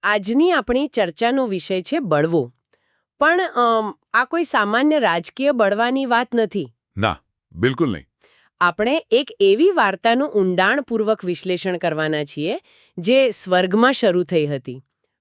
આજની આપણી ચર્ચાનો વિષય છે બળવો. પણ આ કોઈ સામાન્ય રાજકીય બળવાની વાત નથી. ના, બિલકુલ નહીં. આપણે એક એવી વાર્તાનું ઊંડાણપૂર્વક વિશ્લેષણ કરવાના છીએ જે સ્વર્ગમાં શરૂ થઈ હતી.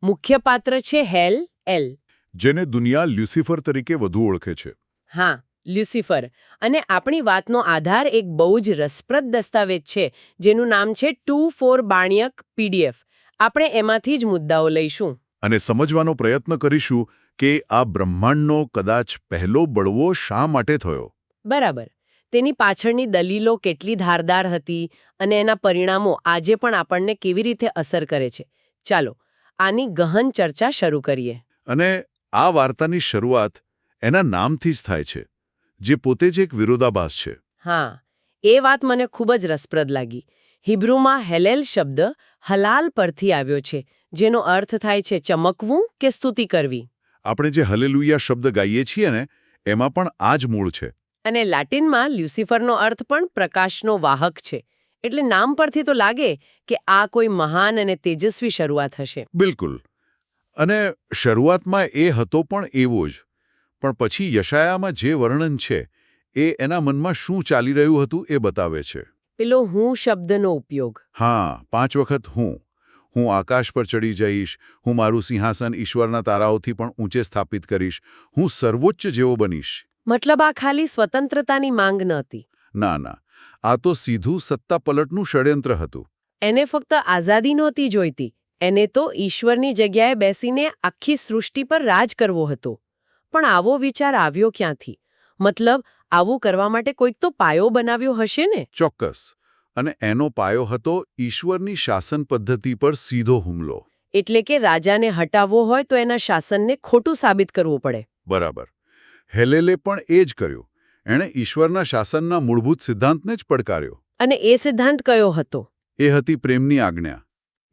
મુખ્ય પાત્ર છે હેલ એલ. જેને દુનિયા લ્યુસિફર તરીકે વધુ ઓળખે છે. હા, લ્યુસિફર. અને આપણી વાતનો આધાર એક બહુ જ રસપ્રદ દસ્તાવેજ છે જેનું નામ છે 2-4 બાણ્યક PDF. આપણે એમાંથી જ મુદ્દાઓ લઈશું અને સમજવાનો પ્રયત્ન કરીશું કે આ બ્રહ્માંડનો કદાચ પહેલો બળવો શા માટે થયો. બરાબર. તેની પાછળની દલીલો કેટલી ધારદાર હતી અને એના પરિણામો આજે પણ આપણને કેવી રીતે અસર કરે છે. ચાલો આની ગહન ચર્ચા શરૂ કરીએ. અને આ વાર્તાની શરૂઆત એના નામથી જ થાય છે, જે પોતે જ એક વિરોધાભાસ છે. હા, એ વાત મને ખૂબ જ રસપ્રદ લાગી. હિબ્રુમાં હેલેલ શબ્દ હલાલ પરથી આવ્યો છે, જેનો અર્થ થાય છે ચમકવું કે સ્તુતિ કરવી. આપણે જે હલેલુયા શબ્દ ગાઈએ છીએ ને, એમાં પણ આ જ મૂળ છે. અને લેટિનમાં લ્યુસિફરનો અર્થ પણ પ્રકાશનો વાહક છે. એટલે નામ પરથી તો લાગે કે આ કોઈ મહાન અને તેજસ્વી શરૂઆત હશે. બિલકુલ. અને શરૂઆતમાં એ હતો પણ એવો જ. પણ પછી યશાયામાં જે વર્ણન છે એ એના મનમાં શું ચાલી રહ્યું હતું એ બતાવે છે. પેલો હું શબ્દનો ઉપયોગ. હા, 5 વખત હું આકાશ પર ચડી જઈશ, હું મારું સિંહાસન ઈશ્વરના તારાઓથી પણ ઊંચે સ્થાપિત કરીશ, હું સર્વોચ્ચ જેવો બનીશ. મતલબ આ ખાલી સ્વતંત્રતાની માંગ નહોતી. ના, આ તો સીધું સત્તા પલટનું ષડયંત્ર હતું. એને ફક્ત આઝાદી નહોતી જોઈતી, એને તો ઈશ્વરની જગ્યાએ બેસીને આખી સૃષ્ટિ પર રાજ કરવો હતો. પણ આવો વિચાર આવ્યો ક્યાંથી? મતલબ આવું કરવા માટે કોઈક તો પાયો બનાવ્યો હશે ને? ચોક્કસ. અને એનો પાયો હતો ઈશ્વરની શાસન પદ્ધતિ પર સીધો હુમલો. એટલે કે રાજાને હટાવવો હોય તો એના શાસનને ખોટું સાબિત કરવું પડે. બરાબર. હેલેલે પણ એ જ કર્યું. એણે ઈશ્વરના શાસનના મૂળભૂત સિદ્ધાંતને જ પડકાર્યો. અને એ સિદ્ધાંત કયો હતો? એ હતી પ્રેમની આજ્ઞા.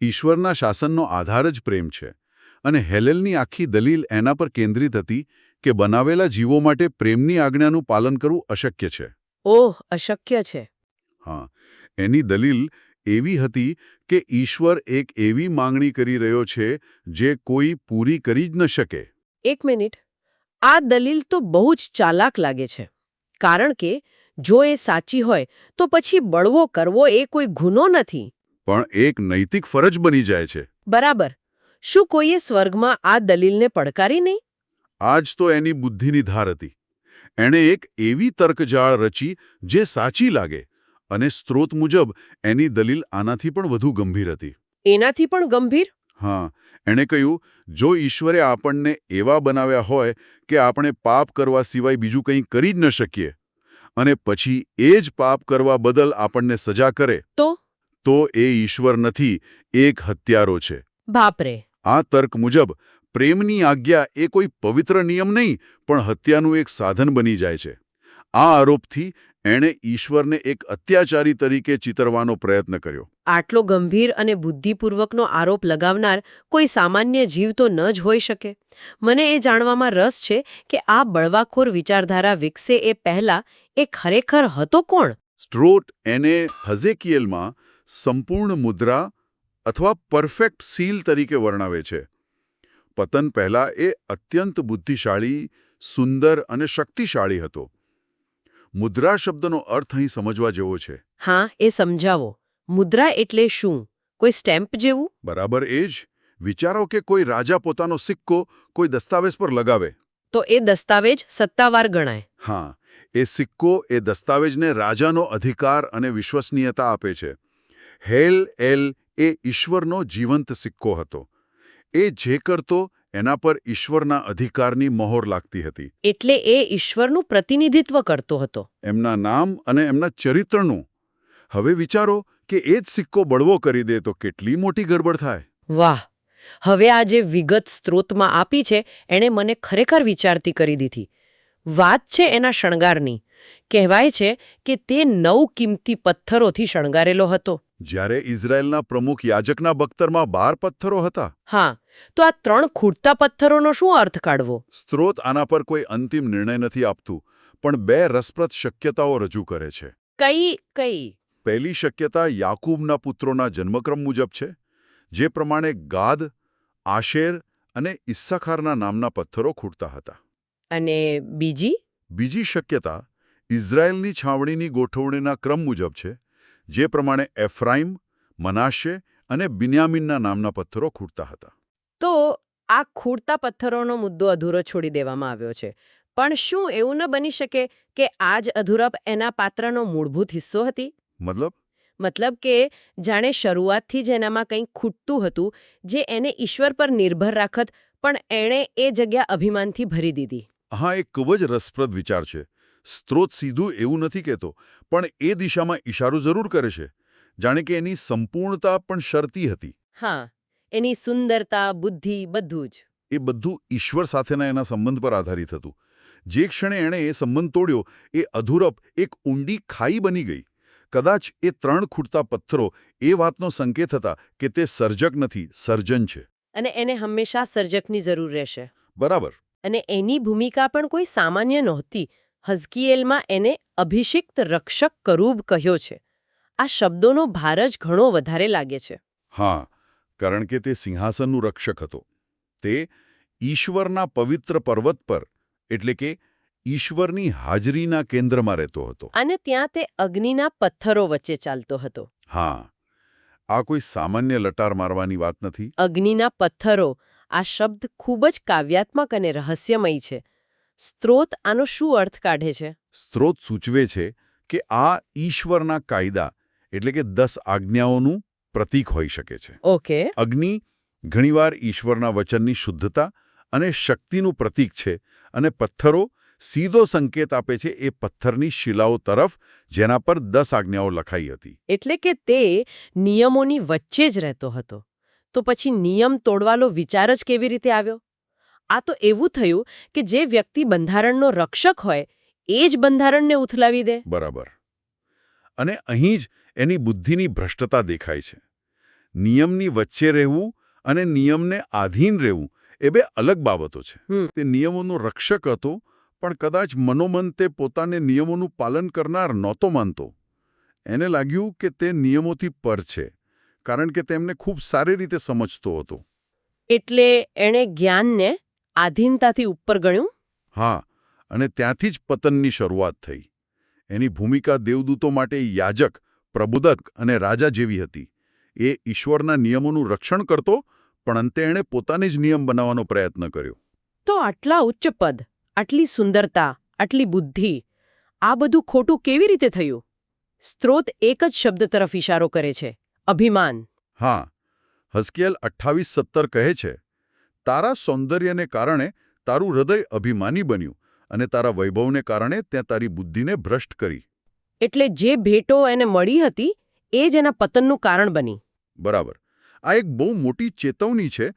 ઈશ્વરના શાસનનો આધાર જ પ્રેમ છે. અને હેલેલની આખી દલીલ એના પર કેન્દ્રિત હતી કે બનાવેલા જીવો માટે પ્રેમની આજ્ઞાનું પાલન કરવું અશક્ય છે. ઓહ, અશક્ય છે. હા, એની દલીલ એવી હતી કે ઈશ્વર એક એવી માંગણી કરી રહ્યો છે જે કોઈ પૂરી કરી જ ન શકે. એક મિનિટ. આ દલીલ તો બહુ જ ચાલાક લાગે છે. કારણ કે જો એ સાચી હોય તો પછી બળવો કરવો એ કોઈ ગુનો નથી. પણ એક નૈતિક ફરજ બની જાય છે. બરાબર. શું કોઈએ સ્વર્ગમાં આ દલીલને પડકારી નહીં? આ જ તો એની બુદ્ધિની ધાર હતી. એણે એક એવી તર્કજાળ રચી જે સાચી લાગે, અને સ્ત્રોત મુજબ એની દલીલ આનાથી પણ વધુ ગંભીર હતી. એનાથી પણ ગંભીર? હા, એણે કહ્યું, જો ઈશ્વરે આપણને એવા બનાવ્યા હોય કે આપણે પાપ કરવા સિવાય બીજું કંઈ કરી જ ન શકીએ, અને પછી એ જ પાપ કરવા બદલ આપણને સજા કરે, તો એ ઈશ્વર નથી, એક હત્યારો છે. બાપરે. આ તર્ક મુજબ પ્રેમની આજ્ઞા એ કોઈ પવિત્ર નિયમ નહીં, પણ હત્યાનું એક સાધન બની જાય છે. આ આરોપથી એણે ઈશ્વરને એક અત્યાચારી તરીકે ચિતરવાનો પ્રયત્ન કર્યો. આટલો ગંભીર અને બુદ્ધિપૂર્વકનો આરોપ લગાવનાર કોઈ સામાન્ય જીવ તો ન જ હોઈ શકે. મને એ જાણવામાં રસ છે કે આ બળવાખોર વિચારધારા વિકસે એ પહેલા એ ખરેખર હતો કોણ? સ્ટ્રોટ એને હઝેકિયેલમાં સંપૂર્ણ મુદ્રા અથવા પરફેક્ટ સીલ તરીકે વર્ણવે છે. પતન પહેલા એ અત્યંત બુદ્ધિશાળી, સુંદર અને શક્તિશાળી હતો. મુદ્રા શબ્દનો અર્થ અહીં સમજવા જેવો છે. હા, એ સમજાવો. મુદ્રા એટલે શું? કોઈ સ્ટેમ્પ જેવું? બરાબર એ જ. વિચારો કે કોઈ રાજા પોતાનો સિક્કો કોઈ દસ્તાવેજ પર લગાવે. તો એ દસ્તાવેજ સત્તાવાર ગણાય. હા, એ સિક્કો એ દસ્તાવેજને રાજાનો અધિકાર અને વિશ્વસનીયતા આપે છે. હેલ એલ એ ઈશ્વરનો જીવંત સિક્કો હતો. એ જે કરતો એના પર ઈશ્વરના અધિકારની મહોર લાગતી હતી. એટલે એ ઈશ્વરનું પ્રતિનિધિત્વ કરતો હતો. એમના નામ અને એમના ચરિત્રનું. હવે વિચારો કે એ જ સિક્કો બળવો કરી દે તો કેટલી મોટી ગડબડ થાય. વાહ! હવે આ જે વિગત સ્ત્રોતમાં આપી છે એણે મને ખરેખર વિચારતી કરી દીધી. વાત છે એના શણગારની. કહેવાય છે કે તે 9 કિંમતી પથ્થરોથી શણગારેલો હતો. જ્યારે ઇઝરાયેલના પ્રમુખ યાજકના બખ્તરમાં 12 પથ્થરો હતા. હા, તો આ 3 ખૂટતા પથ્થરોનો શું અર્થ કાઢવો? સ્ત્રોત આના પર કોઈ અંતિમ નિર્ણય નથી આપતું, પણ 2 રસપ્રદ શક્યતાઓ રજૂ કરે છે. કઈ? પહેલી શક્યતા યાકૂબના પુત્રોના જન્મક્રમ મુજબ છે, જે પ્રમાણે ગાદ આશેર અને ઇસ્સાખારના નામના પથ્થરો ખૂટતા હતા. અને બીજી? બીજી શક્યતા ઇઝરાયેલની છાવણીની ગોઠવણીના ક્રમ મુજબ છે, જે પ્રમાણે એફ્રાઈમ, મનાશે અને બિન્યામીનના નામના પથ્થરો ખૂટતા હતા. તો આ ખૂટતા પથ્થરોનો મુદ્દો અધૂરો છોડી દેવામાં આવ્યો છે. પણ શું એવું ન બની શકે કે આ જ અધૂરપ એના પાત્રનો મૂળભૂત હિસ્સો હતી? મતલબ કે જાણે શરૂઆતથી જ એનામાં કંઈક ખૂટતું હતું, જે એને ઈશ્વર પર નિર્ભર રાખત, પણ એણે એ જગ્યા અભિમાનથી ભરી દીધી. હા, એક ખૂબ જ રસપ્રદ વિચાર છે. સ્ત્રોત સીધું એવું નથી કહેતો, પણ એ દિશામાં ઇશારો જરૂર કરે છે. જાણે કે એની સંપૂર્ણતા પણ શરતી હતી. હા, એની સુંદરતા, બુદ્ધિ, બધું જ. એ બધું ઈશ્વર સાથેના એના સંબંધ પર આધારિત હતું. જે ક્ષણે એણે એ સંબંધ તોડ્યો, એ અધૂરપ એક ઊંડી ખાઈ બની ગઈ. કદાચ એ 3 ખૂટતા પથ્થરો એ વાતનો સંકેત હતા કે તે સર્જક નથી, સર્જન છે. અને એને હંમેશા સર્જકની જરૂર રહેશે. બરાબર. અને એની ભૂમિકા પણ કોઈ સામાન્ય નહોતી. હઝકિયેલમાં એને અભિષિક્ત રક્ષક કરૂબ કહ્યો છે. આ શબ્દોનો ભાર જ ઘણો વધારે લાગે છે. હા, કારણ કે તે સિંહાસનનું રક્ષક હતો. તે ઈશ્વરના પવિત્ર પર્વત પર, એટલે કે ઈશ્વરની હાજરીના કેન્દ્રમાં રહેતો હતો. અને ત્યાં તે અગ્નિના પથ્થરો વચ્ચે ચાલતો હતો. હા, આ કોઈ સામાન્ય લટાર મારવાની વાત નથી. અગ્નિના પથ્થરો, આ શબ્દ ખૂબ જ કાવ્યાત્મક અને રહસ્યમય છે. સ્ત્રોત આનો શું અર્થ કાઢે છે? સ્ત્રોત સૂચવે છે કે આ ઈશ્વરના કાયદા, એટલે કે 10 આજ્ઞાઓનું પ્રતીક હોઈ શકે છે. ઓકે. અગ્નિ ઘણીવાર ઈશ્વરના વચનની શુદ્ધતા અને શક્તિનું પ્રતીક છે, અને પથ્થરો સીધો સંકેત આપે છે એ પથ્થરની શિલાઓ તરફ, જેના પર 10 આજ્ઞાઓ લખાઈ હતી. એટલે કે તે નિયમોની વચ્ચે જ રહેતો હતો. તો પછી નિયમ તોડવાનો વિચાર જ કેવી રીતે આવ્યો? આ તો એવું થયું કે જે વ્યક્તિ બંધારણનો રક્ષક હોય એ જ બંધારણને ઉથલાવી દે. બરાબર. અને અહીં જ એની બુદ્ધિની ભ્રષ્ટતા દેખાય છે. નિયમની વચ્ચે રહેવું અને નિયમને આધીન રહેવું એ બે અલગ બાબતો છે. તે નિયમોનો રક્ષક હતો, પણ કદાચ મનોમન તે પોતાને નિયમોનું પાલન કરનાર નહોતો માનતો. એને લાગ્યું કે તે નિયમોથી પર છે, કારણ કે તેમને ખૂબ સારી રીતે સમજતો હતો. એટલે એણે જ્ઞાનને આધીનતાથી ઉપર ગણ્યું? હા, અને ત્યાંથી જ પતનની શરૂઆત થઈ. એની ભૂમિકા દેવદૂતો માટે યાજક, પ્રબોધક અને રાજા જેવી હતી. એ ઈશ્વરના નિયમોનું રક્ષણ કરતો, પણ અંતે એણે પોતાને જ નિયમ બનાવવાનો પ્રયત્ન કર્યો. તો આટલા ઉચ્ચ પદ, આટલી સુંદરતા, આટલી બુદ્ધિ, આ બધું ખોટું કેવી રીતે થયું? સ્ત્રોત એક જ શબ્દ તરફ ઇશારો કરે છે: અભિમાન. હા, હઝકિયેલ 28:17 કહે છે, તારા સૌંદર્યને કારણે તારું હૃદય અભિમાની બન્યું, અને તારા વૈભવને કારણે ત્યાં તારી બુદ્ધિને ભ્રષ્ટ કરી. એટલે જે ભેટો એને મળી હતી એ જ એના પતનનું કારણ બની. બરાબર. આ એક બહુ મોટી ચેતવણી છે.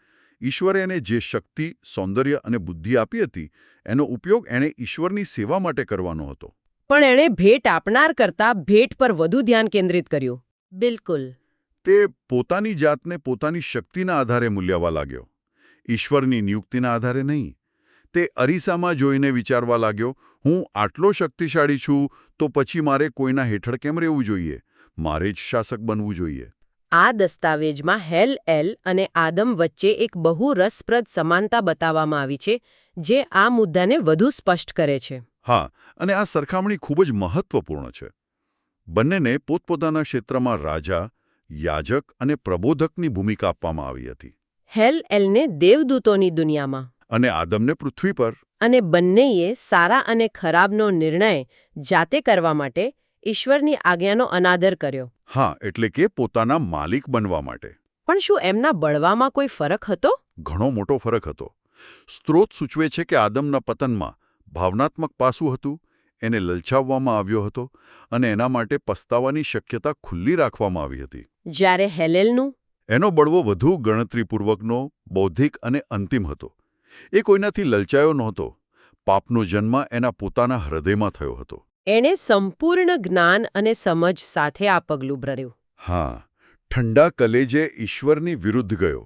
ઈશ્વરે એને જે શક્તિ, સૌંદર્ય અને બુદ્ધિ આપી હતી, એનો ઉપયોગ એણે ઈશ્વરની સેવા માટે કરવાનો હતો. પણ એણે ભેટ આપનાર કરતાં ભેટ પર વધુ ધ્યાન કેન્દ્રિત કર્યું. બિલકુલ. તે પોતાની જાતને પોતાની શક્તિના આધારે મૂલ્યવા લાગ્યો, ઈશ્વરની નિયુક્તિના આધારે નહીં. તે અરીસામાં જોઈને વિચારવા લાગ્યો, હું આટલો શક્તિશાળી છું, તો પછી મારે કોઈના હેઠળ કેમ રહેવું જોઈએ? મારે જ શાસક બનવું જોઈએ. આ દસ્તાવેજમાં હેલ-એલ અને આદમ વચ્ચે એક બહુ રસપ્રદ સમાનતા બતાવવામાં આવી છે, જે આ મુદ્દાને વધુ સ્પષ્ટ કરે છે. હા, અને આ સરખામણી ખૂબ જ મહત્વપૂર્ણ છે. બંનેને પોતપોતાના ક્ષેત્રમાં રાજા, યાજક અને પ્રબોધકની ભૂમિકા આપવામાં આવી હતી. હેલ-એલને દેવદૂતોની દુનિયામાં અને આદમને પૃથ્વી પર. અને બંનેએ સારા અને ખરાબનો નિર્ણય જાતે કરવા માટે ઈશ્વરની આજ્ઞાનો અનાદર કર્યો. હા, એટલે કે પોતાના માલિક બનવા માટે. પણ શું એમના બળવામાં કોઈ ફરક હતો? ઘણો મોટો ફરક હતો. સ્ત્રોત સૂચવે છે કે આદમના પતનમાં ભાવનાત્મક પાસું હતું, એને લલચાવવામાં આવ્યો હતો, અને એના માટે પસ્તાવાની શક્યતા ખુલ્લી રાખવામાં આવી હતી. જ્યારે હેલેલનું? એનો બળવો વધુ ગણતરીપૂર્વકનો, બૌદ્ધિક અને અંતિમ હતો. એ કોઈનાથી લલચાયો નહોતો. પાપનો જન્મ એના પોતાના હૃદયમાં થયો હતો. એણે સંપૂર્ણ જ્ઞાન અને સમજ સાથે આ પગલું ભર્યું. હા, ઠંડા કલેજે ઈશ્વરની વિરુદ્ધ ગયો.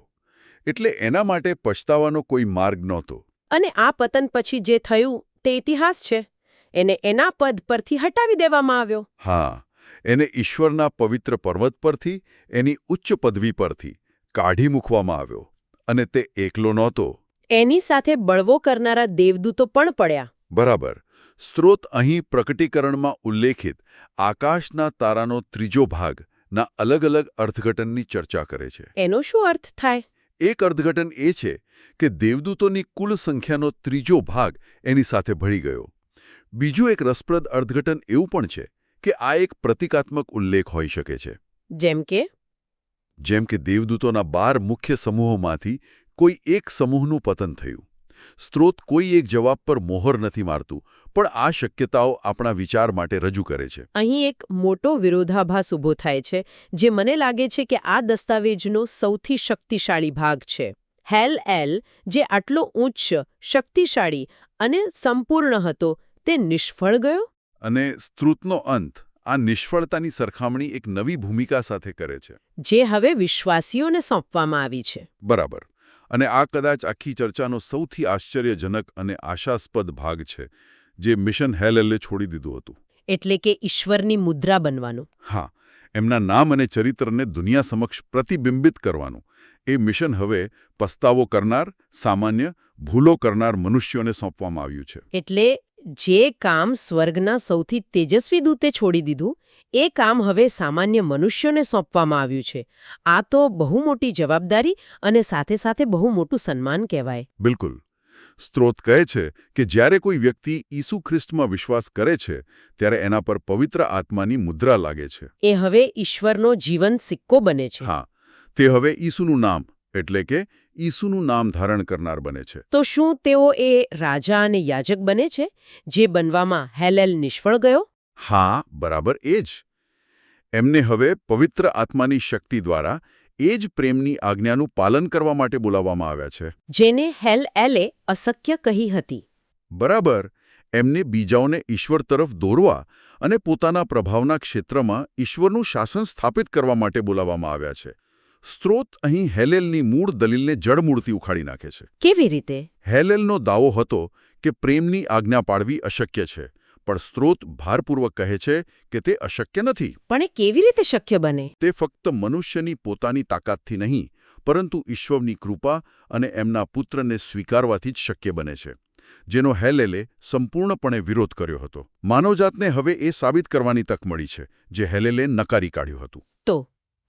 એટલે એના માટે પછતાવાનો કોઈ માર્ગ નહોતો. અને આ પતન પછી જે થયું તે ઇતિહાસ છે. એને એના પદ પરથી હટાવી દેવામાં આવ્યો. હા, એને ઈશ્વરના પવિત્ર પર્વત પરથી, એની ઉચ્ચ પદવી પરથી કાઢી મૂકવામાં આવ્યો. અને તે એકલો નહોતો. એની સાથે બળવો કરનારા દેવદૂતો પણ પડ્યા. બરાબર. સ્ત્રોત અહીં પ્રકટીકરણમાં ઉલ્લેખિત આકાશના તારાનો ત્રીજો ભાગના અલગ અલગ અર્થઘટનની ચર્ચા કરે છે. એનો શું અર્થ થાય? એક અર્થઘટન એ છે કે દેવદૂતોની કુલ સંખ્યાનો ત્રીજો ભાગ એની સાથે ભળી ગયો. બીજું એક રસપ્રદ અર્થઘટન એવું પણ છે કે આ એક પ્રતિકાત્મક ઉલ્લેખ હોઈ શકે છે. જેમ કે દેવદૂતોના 12 મુખ્ય સમૂહોમાંથી કોઈ એક સમૂહનું પતન થયું. સ્ત્રોત કોઈ એક જવાબ પર મોહર નથી મારતું, પણ આ શક્યતાઓ આપણા વિચાર માટે રજૂ કરે છે. અહીં એક મોટો વિરોધાભાસ ઊભો થાય છે, જે મને લાગે છે કે આ દસ્તાવેજનો સૌથી શક્તિશાળી ભાગ છે. હેલ એલ, જે આટલો ઉચ્ચ, શક્તિશાળી અને સંપૂર્ણ હતો, તે નિષ્ફળ ગયો. અને સ્ત્રોતનો અંત આ નિષ્ફળતાની સરખામણી એક નવી ભૂમિકા સાથે કરે છે, જે હવે વિશ્વાસીઓને સોંપવામાં આવી છે. બરાબર. અને આ કદાચ આખી ચર્ચાનો સૌથી આશ્ચર્યજનક અને આશાસ્પદ ભાગ છે, જે મિશન હેલલે છોડી દીધું હતું. એટલે કે ઈશ્વરની મુદ્રા બનવાનું. હા, એમના નામ અને ચરિત્રને દુનિયા સમક્ષ પ્રતિબિંબિત કરવાનું. એ મિશન હવે પસ્તાવો કરનાર, સામાન્ય, ભૂલો કરનાર મનુષ્યોને સોંપવામાં આવ્યું છે. એટલે જે કામ સ્વર્ગના સૌથી તેજસ્વી દૂતે છોડી દીધું, એ કામ હવે સામાન્ય મનુષ્યોને સોંપવામાં આવ્યું છે. આ તો બહુ મોટી જવાબદારી અને સાથે સાથે બહુ મોટું સન્માન કહેવાય. બિલકુલ. સ્ત્રોત કહે છે કે જ્યારે કોઈ વ્યક્તિ ઈસુ ખ્રિસ્તમાં વિશ્વાસ કરે છે, ત્યારે એના પર પવિત્ર આત્માની મુદ્રા લાગે છે. એ હવે ઈશ્વરનો જીવંત સિક્કો બને છે. હા, તે હવે ઈસુનું નામ એટલે કે ઈસુનું નામ ધારણ કરનાર બને છે. તો શું તેઓ એ રાજા અને યાજક બને છે, જે બનવામાં હેલેલ નિષ્ફળ ગયો? હા, બરાબર એ જ. એમને હવે પવિત્ર આત્માની શક્તિ દ્વારા એ જ પ્રેમની આજ્ઞાનું પાલન કરવા માટે બોલાવવામાં આવ્યા છે. જેને હેલ એલે અશક્ય કહી હતી. બરાબર. એમને બીજાઓને ઈશ્વર તરફ દોરવા અને પોતાના પ્રભાવના ક્ષેત્રમાં ઈશ્વરનું શાસન સ્થાપિત કરવા માટે બોલાવવામાં આવ્યા છે. સ્ત્રોત અહીં હેલેલની મૂળ દલીલને જડમૂળથી ઉખાડી નાખે છે. કેવી રીતે? હેલેલનો દાવો હતો કે પ્રેમની આજ્ઞા પાળવી અશક્ય છે, પણ સ્ત્રોત ભારપૂર્વક કહે છે કે તે અશક્ય નથી. પણ એ કેવી રીતે શક્ય બને? તે ફક્ત મનુષ્યની પોતાની તાકાતથી નહીં, પરંતુ ઈશ્વરની કૃપા અને એમના પુત્રને સ્વીકારવાથી જ શક્ય બને છે, જેનો હેલેલે સંપૂર્ણપણે વિરોધ કર્યો હતો. માનવજાતને હવે એ સાબિત કરવાની તક મળી છે, જે હેલેલે નકારી કાઢ્યું હતું. તો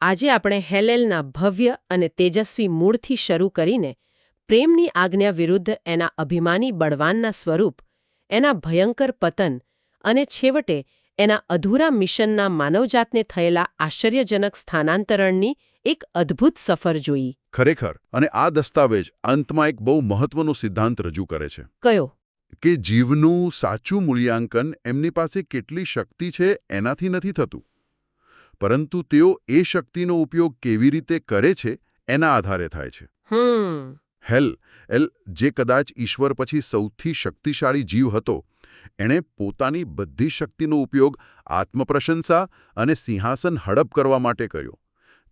આજે આપણે હેલેલના ભવ્ય અને તેજસ્વી મૂળથી શરૂ કરીને પ્રેમની આજ્ઞા વિરુદ્ધ એના અભિમાની બળવાનના સ્વરૂપ, એના ભયંકર પતન અને છેવટે એના અધૂરા મિશનના માનવજાતને થયેલા આશ્ચર્યજનક સ્થાનાંતરણની એક અદ્ભુત સફર જોઈ. ખરેખર. અને આ દસ્તાવેજ અંતમાં એક બહુ મહત્વનો સિદ્ધાંત રજૂ કરે છે. કયો? કે જીવનું સાચું મૂલ્યાંકન એમની પાસે કેટલી શક્તિ છે એનાથી નથી થતું, પરંતુ તેઓ એ શક્તિનો ઉપયોગ કેવી રીતે કરે છે એના આધારે થાય છે. હેલ જે કદાચ ઈશ્વર પછી સૌથી શક્તિશાળી જીવ હતો, એણે પોતાની બધી શક્તિનો ઉપયોગ આત્મપ્રશંસા અને સિંહાસન હડપ કરવા માટે કર્યો,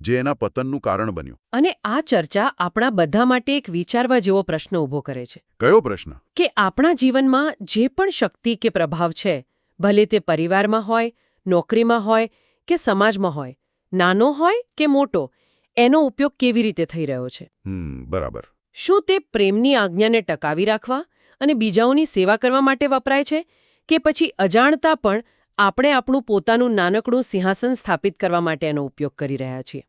જે એના પતનનું કારણ બન્યું. અને આ ચર્ચા આપણા બધા માટે એક વિચારવા જેવો પ્રશ્ન ઊભો કરે છે. કયો પ્રશ્ન? કે આપણા જીવનમાં જે પણ શક્તિ કે પ્રભાવ છે, ભલે તે પરિવારમાં હોય, નોકરીમાં હોય કે સમાજમાં હોય, નાનો હોય કે મોટો, એનો ઉપયોગ કેવી રીતે થઈ રહ્યો છે? બરાબર. શું તે પ્રેમની આજ્ઞાને ટકાવી રાખવા અને બીજાઓની સેવા કરવા માટે વપરાય છે, કે પછી અજાણતા પણ આપણે આપણું પોતાનું નાનકડું સિંહાસન સ્થાપિત કરવા માટે એનો ઉપયોગ કરી રહ્યા છીએ?